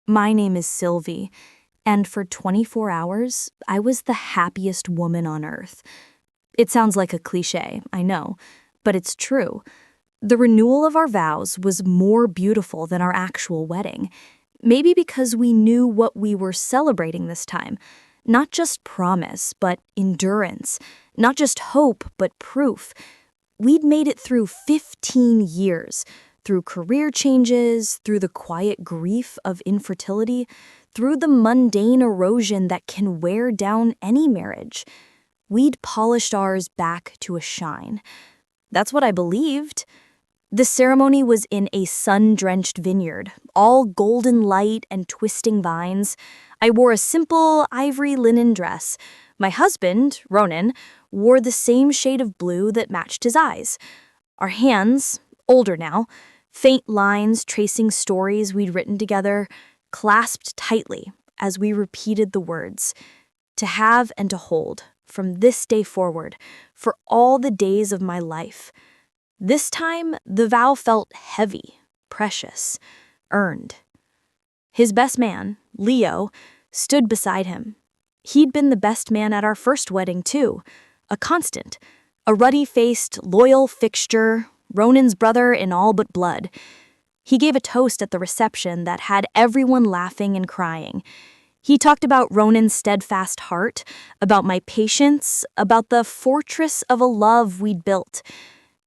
My name is Sylvie, and for 24 hours, I was the happiest woman on earth. It sounds like a cliche, I know, but it's true. The renewal of our vows was more beautiful than our actual wedding. Maybe because we knew what we were celebrating this time. Not just promise, but endurance. Not just hope, but proof. We'd made it through 15 years, through career changes, through the quiet grief of infertility, through the mundane erosion that can wear down any marriage. We'd polished ours back to a shine. That's what I believed. The ceremony was in a sun-drenched vineyard, all golden light and twisting vines. I wore a simple ivory linen dress. My husband, Ronan, wore the same shade of blue that matched his eyes. Our hands, older now, faint lines tracing stories we'd written together, clasped tightly as we repeated the words, to have and to hold, from this day forward, for all the days of my life. This time, the vow felt heavy, precious, earned. His best man, Leo, stood beside him. He'd been the best man at our first wedding, too, a constant, a ruddy-faced, loyal fixture, Ronan's brother in all but blood. He gave a toast at the reception that had everyone laughing and crying. He talked about Ronan's steadfast heart, about my patience, about the fortress of a love we'd built.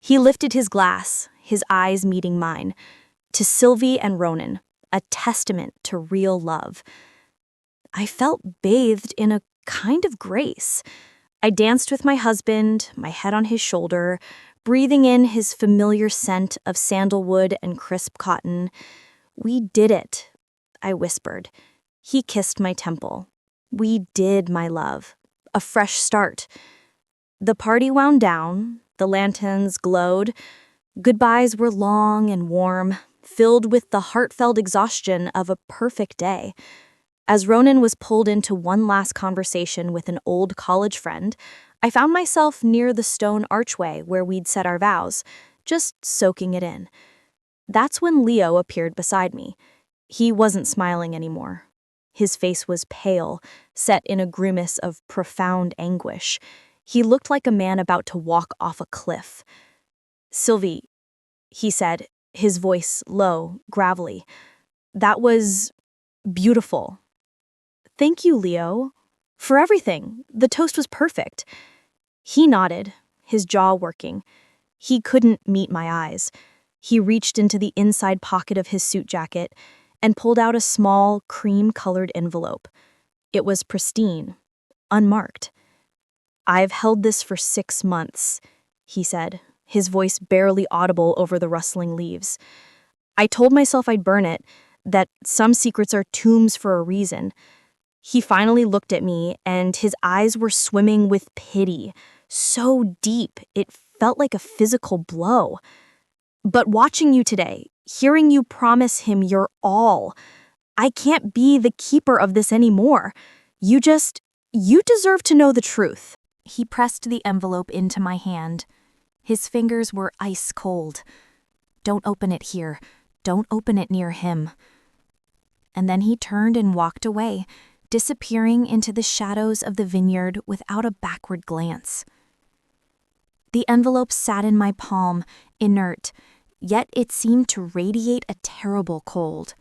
He lifted his glass, his eyes meeting mine, to Sylvie and Ronan, a testament to real love. I felt bathed in a kind of grace. I danced with my husband, my head on his shoulder, breathing in his familiar scent of sandalwood and crisp cotton. "We did it," I whispered. He kissed my temple. "We did, my love. A fresh start." The party wound down, the lanterns glowed. Goodbyes were long and warm, filled with the heartfelt exhaustion of a perfect day. As Ronan was pulled into one last conversation with an old college friend, I found myself near the stone archway where we'd said our vows, just soaking it in. That's when Leo appeared beside me. He wasn't smiling anymore. His face was pale, set in a grimace of profound anguish. He looked like a man about to walk off a cliff. "Sylvie," he said, his voice low, gravelly. "That was beautiful." "Thank you, Leo. For everything. The toast was perfect." He nodded, his jaw working. He couldn't meet my eyes. He reached into the inside pocket of his suit jacket and pulled out a small, cream-colored envelope. It was pristine, unmarked. "I've held this for 6 months," he said, his voice barely audible over the rustling leaves. "I told myself I'd burn it, that some secrets are tombs for a reason." He finally looked at me, and his eyes were swimming with pity, so deep it felt like a physical blow. "But watching you today, hearing you promise him your all, I can't be the keeper of this anymore. You deserve to know the truth." He pressed the envelope into my hand. His fingers were ice cold. "Don't open it here. Don't open it near him." And then he turned and walked away, disappearing into the shadows of the vineyard without a backward glance. The envelope sat in my palm, inert, yet it seemed to radiate a terrible cold.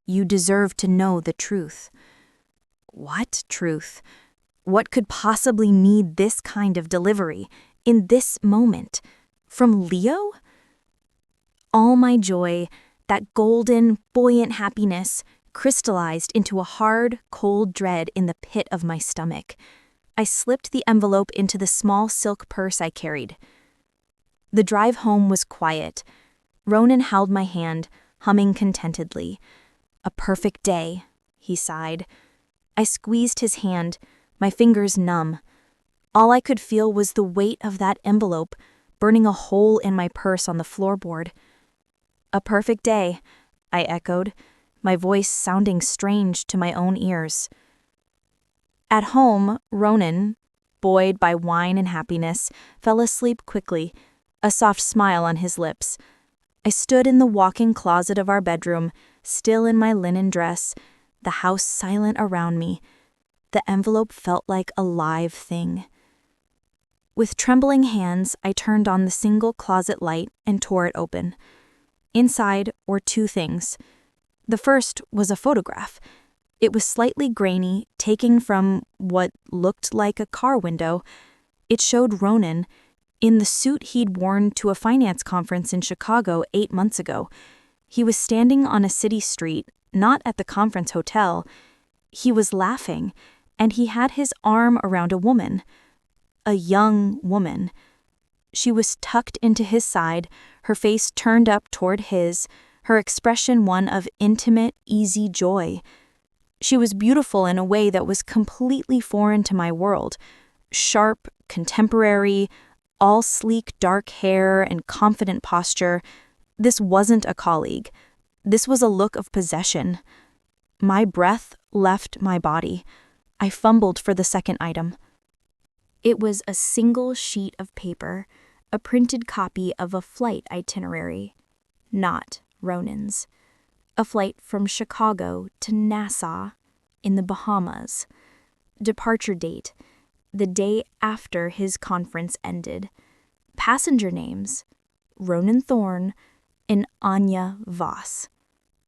"You deserve to know the truth." What truth? What could possibly need this kind of delivery, in this moment? From Leo? All my joy, that golden, buoyant happiness, crystallized into a hard, cold dread in the pit of my stomach. I slipped the envelope into the small silk purse I carried. The drive home was quiet. Ronan held my hand, humming contentedly. "A perfect day," he sighed. I squeezed his hand, my fingers numb. All I could feel was the weight of that envelope, burning a hole in my purse on the floorboard. "A perfect day," I echoed, my voice sounding strange to my own ears. At home, Ronan, buoyed by wine and happiness, fell asleep quickly, a soft smile on his lips. I stood in the walk-in closet of our bedroom, still in my linen dress, the house silent around me. The envelope felt like a live thing. With trembling hands, I turned on the single closet light and tore it open. Inside were two things. The first was a photograph. It was slightly grainy, taken from what looked like a car window. It showed Ronan in the suit he'd worn to a finance conference in Chicago 8 months ago. He was standing on a city street, not at the conference hotel. He was laughing, and he had his arm around a woman. A young woman. She was tucked into his side, her face turned up toward his, her expression one of intimate, easy joy. She was beautiful in a way that was completely foreign to my world. Sharp, contemporary, all sleek dark hair and confident posture. This wasn't a colleague. This was a look of possession. My breath left my body. I fumbled for the second item. It was a single sheet of paper, a printed copy of a flight itinerary. Not Ronan's. A flight from Chicago to Nassau in the Bahamas. Departure date, the day after his conference ended. Passenger names, Ronan Thorne and Anya Voss.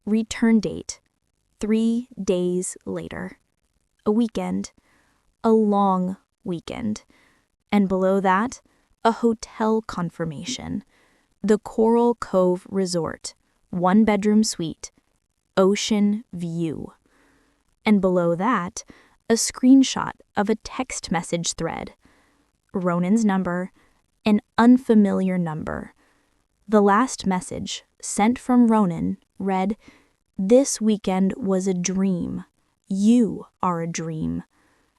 Return date, 3 days later. A weekend, a long weekend. And below that, a hotel confirmation. The Coral Cove Resort, 1-bedroom suite, ocean view. And below that, a screenshot of a text message thread. Ronan's number, an unfamiliar number. The last message, sent from Ronan, read, "This weekend was a dream. You are a dream.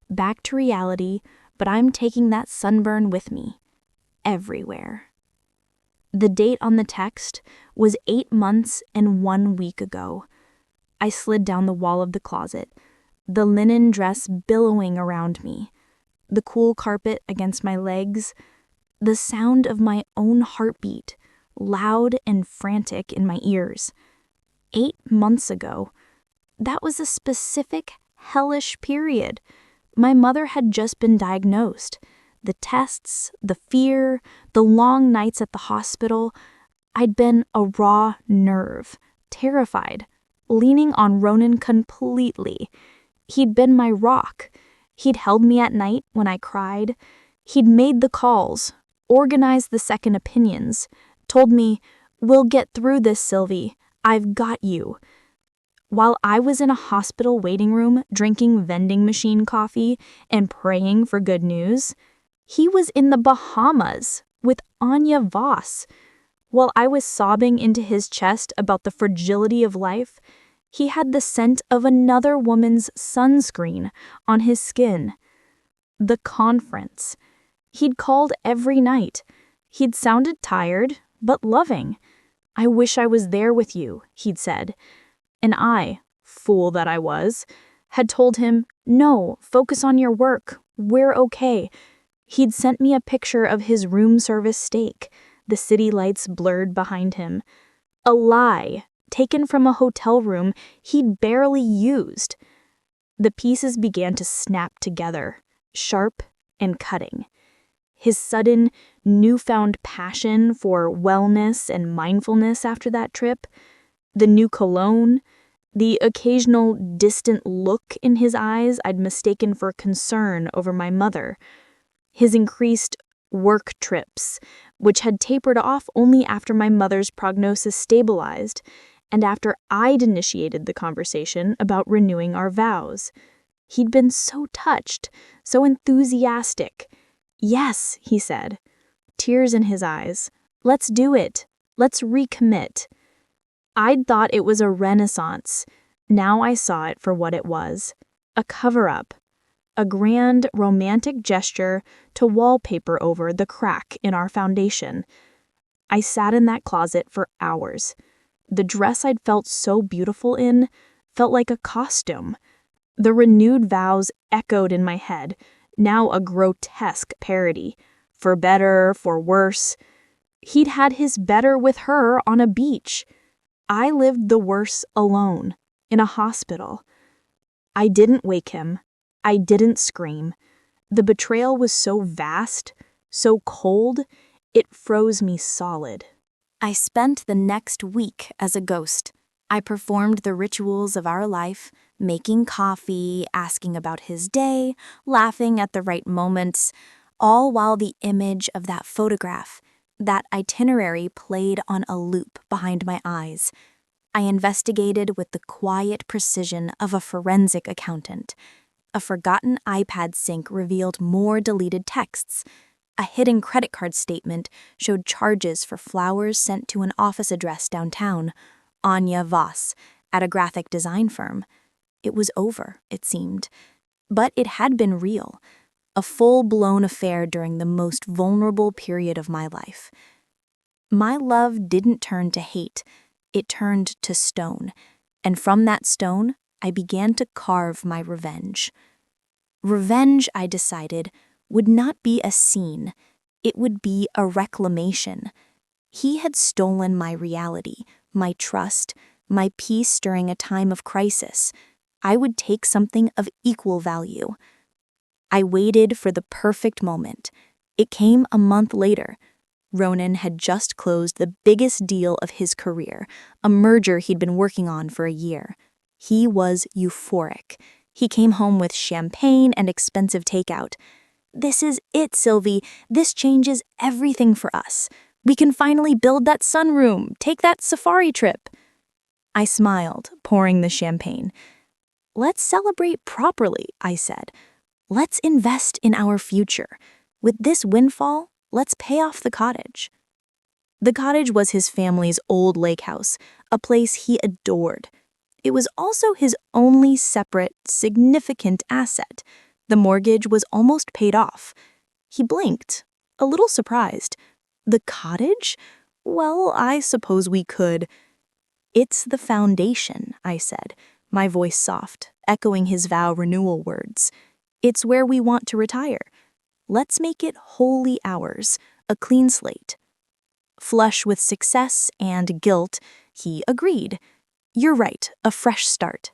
Back to reality, but I'm taking that sunburn with me. Everywhere." The date on the text was 8 months and 1 week ago. I slid down the wall of the closet, the linen dress billowing around me, the cool carpet against my legs, the sound of my own heartbeat, loud and frantic in my ears. 8 months ago. That was a specific, hellish period. My mother had just been diagnosed. The tests, the fear, the long nights at the hospital. I'd been a raw nerve, terrified, leaning on Ronan completely. He'd been my rock. He'd held me at night when I cried. He'd made the calls, organized the second opinions, told me, "We'll get through this, Sylvie. I've got you." While I was in a hospital waiting room drinking vending machine coffee and praying for good news, he was in the Bahamas with Anya Voss. While I was sobbing into his chest about the fragility of life, he had the scent of another woman's sunscreen on his skin. The conference. He'd called every night. He'd sounded tired, but loving. "I wish I was there with you," he'd said. And I, fool that I was, had told him, "No, focus on your work. We're okay." He'd sent me a picture of his room service steak, the city lights blurred behind him. A lie, taken from a hotel room he'd barely used. The pieces began to snap together, sharp and cutting. His sudden, newfound passion for wellness and mindfulness after that trip, the new cologne, the occasional distant look in his eyes I'd mistaken for concern over my mother, his increased work trips, which had tapered off only after my mother's prognosis stabilized and after I'd initiated the conversation about renewing our vows. He'd been so touched, so enthusiastic. "Yes," he said, tears in his eyes. "Let's do it. Let's recommit." I'd thought it was a renaissance. Now I saw it for what it was. A cover-up. A grand, romantic gesture to wallpaper over the crack in our foundation. I sat in that closet for hours. The dress I'd felt so beautiful in felt like a costume. The renewed vows echoed in my head, now a grotesque parody. For better, for worse. He'd had his better with her on a beach. I lived the worse alone, in a hospital. I didn't wake him. I didn't scream. The betrayal was so vast, so cold, it froze me solid. I spent the next week as a ghost. I performed the rituals of our life, making coffee, asking about his day, laughing at the right moments, all while the image of that photograph, that itinerary played on a loop behind my eyes. I investigated with the quiet precision of a forensic accountant. A forgotten iPad sync revealed more deleted texts. A hidden credit card statement showed charges for flowers sent to an office address downtown, Anya Voss, at a graphic design firm. It was over, it seemed. But it had been real, a full-blown affair during the most vulnerable period of my life. My love didn't turn to hate, it turned to stone, and from that stone, I began to carve my revenge. Revenge, I decided, would not be a scene, it would be a reclamation. He had stolen my reality, my trust, my peace during a time of crisis. I would take something of equal value. I waited for the perfect moment. It came a month later. Ronan had just closed the biggest deal of his career, a merger he'd been working on for a year. He was euphoric. He came home with champagne and expensive takeout. "This is it, Sylvie. This changes everything for us. We can finally build that sunroom, take that safari trip." I smiled, pouring the champagne. "Let's celebrate properly," I said. "Let's invest in our future. With this windfall, let's pay off the cottage." The cottage was his family's old lake house, a place he adored. It was also his only separate, significant asset. The mortgage was almost paid off. He blinked, a little surprised. "The cottage? Well, I suppose we could." "It's the foundation," I said, my voice soft, echoing his vow renewal words. "It's where we want to retire. Let's make it wholly ours, a clean slate." Flush with success and guilt, he agreed. "You're right, a fresh start."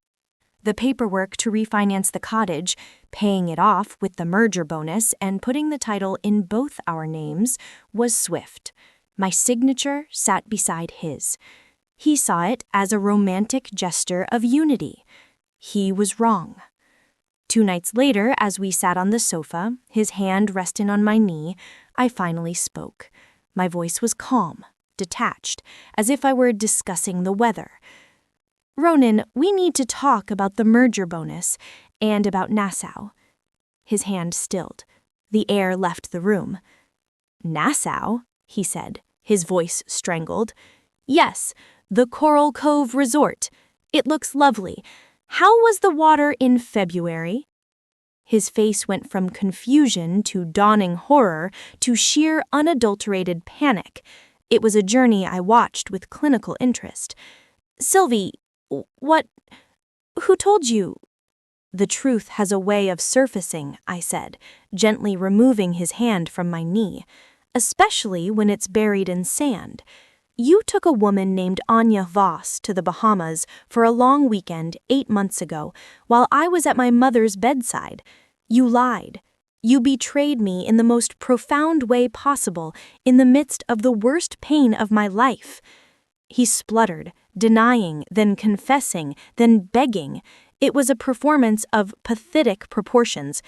The paperwork to refinance the cottage, paying it off with the merger bonus and putting the title in both our names, was swift. My signature sat beside his. He saw it as a romantic gesture of unity. He was wrong. 2 nights later, as we sat on the sofa, his hand resting on my knee, I finally spoke. My voice was calm, detached, as if I were discussing the weather. "Ronan, we need to talk about the merger bonus and about Nassau." His hand stilled. The air left the room. "Nassau?" he said, his voice strangled. "Yes, the Coral Cove Resort. It looks lovely. How was the water in February?" His face went from confusion to dawning horror to sheer unadulterated panic. It was a journey I watched with clinical interest. "Sylvie, what? Who told you?" "The truth has a way of surfacing," I said, gently removing his hand from my knee, "especially when it's buried in sand. You took a woman named Anya Voss to the Bahamas for a long weekend 8 months ago while I was at my mother's bedside. You lied. You betrayed me in the most profound way possible in the midst of the worst pain of my life." He spluttered, denying, then confessing, then begging. It was a performance of pathetic proportions.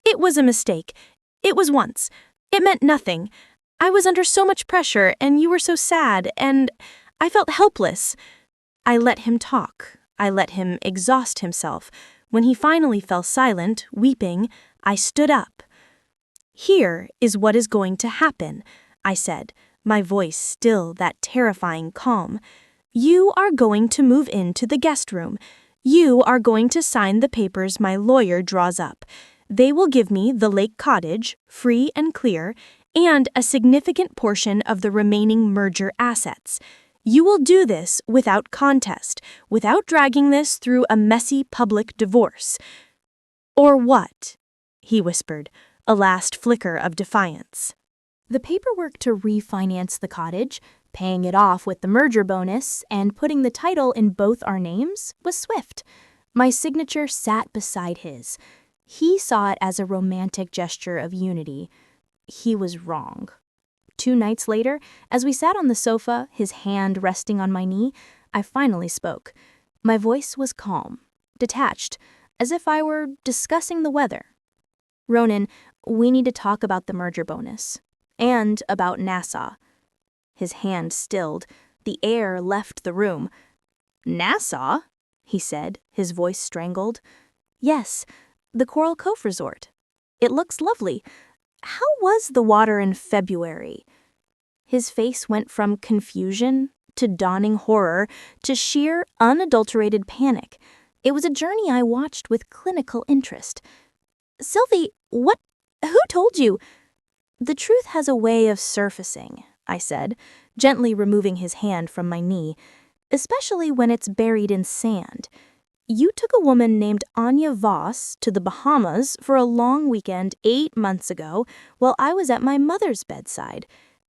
"It was a mistake. It was once. It meant nothing. I was under so much pressure, and you were so sad, and I felt helpless." I let him talk. I let him exhaust himself. When he finally fell silent, weeping, I stood up. "Here is what is going to happen," I said, my voice still that terrifying calm. "You are going to move into the guest room. You are going to sign the papers my lawyer draws up. They will give me the lake cottage, free and clear, and a significant portion of the remaining merger assets. You will do this without contest, without dragging this through a messy public divorce." "Or what?" he whispered, a last flicker of defiance. "The paperwork to refinance the cottage, Paying it off with the merger bonus and putting the title in both our names was swift. My signature sat beside his. He saw it as a romantic gesture of unity. He was wrong. 2 nights later, as we sat on the sofa, his hand resting on my knee, I finally spoke. My voice was calm, detached, as if I were discussing the weather. Ronan, we need to talk about the merger bonus. And about Nassau. His hand stilled. The air left the room. Nassau? He said, his voice strangled. Yes, the Coral Cove Resort. It looks lovely. How was the water in February? His face went from confusion to dawning horror to sheer, unadulterated panic. It was a journey I watched with clinical interest. Sylvie, who told you? The truth has a way of surfacing, I said, gently removing his hand from my knee, especially when it's buried in sand. You took a woman named Anya Voss to the Bahamas for a long weekend 8 months ago while I was at my mother's bedside.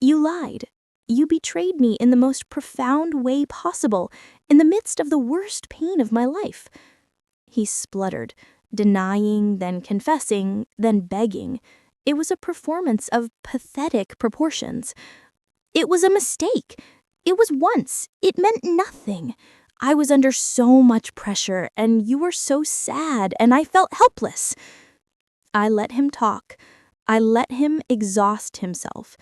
You lied. You betrayed me in the most profound way possible, in the midst of the worst pain of my life. He spluttered, denying, then confessing, then begging. It was a performance of pathetic proportions. It was a mistake. It was once. It meant nothing. I was under so much pressure, and you were so sad, and I felt helpless. I let him talk. I let him exhaust himself.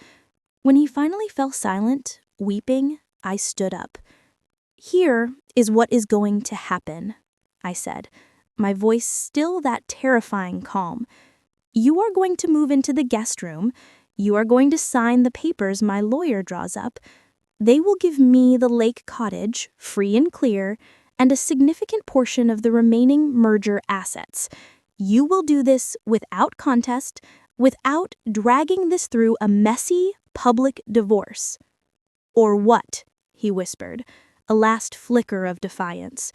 When he finally fell silent, weeping, I stood up. Here is what is going to happen, I said, my voice still that terrifying calm. You are going to move into the guest room. You are going to sign the papers my lawyer draws up. They will give me the lake cottage, free and clear, and a significant portion of the remaining merger assets. You will do this without contest, without dragging this through a messy, public divorce. Or what? He whispered, a last flicker of defiance.